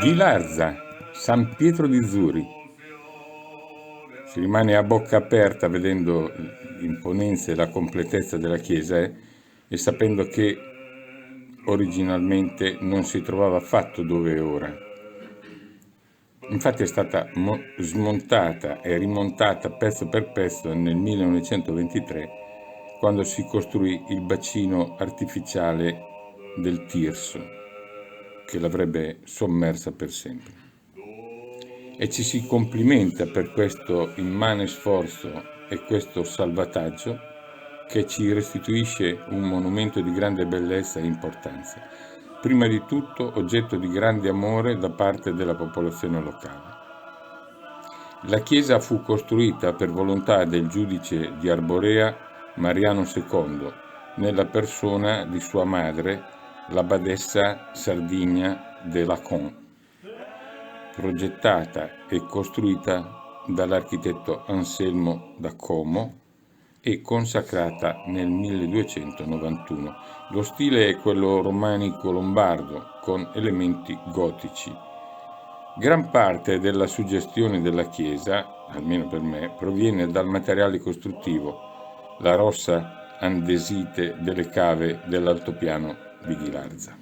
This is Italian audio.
Ghilarza, San Pietro di Zuri. Si rimane a bocca aperta vedendo l'imponenza e la completezza della chiesa e sapendo che originalmente non si trovava affatto dove è ora. Infatti è stata smontata e rimontata pezzo per pezzo nel 1923, quando si costruì il bacino artificiale del Tirso, che l'avrebbe sommersa per sempre. E ci si complimenta per questo immane sforzo e questo salvataggio che ci restituisce un monumento di grande bellezza e importanza, prima di tutto oggetto di grande amore da parte della popolazione locale. La chiesa fu costruita per volontà del giudice di Arborea Mariano II, nella persona di sua madre, la badessa Sardigna de Lacon, progettata e costruita dall'architetto Anselmo da Como e consacrata nel 1291. Lo stile è quello romanico-lombardo, con elementi gotici. Gran parte della suggestione della chiesa, almeno per me, proviene dal materiale costruttivo, la rossa andesite delle cave dell'altopiano di Ghilarza.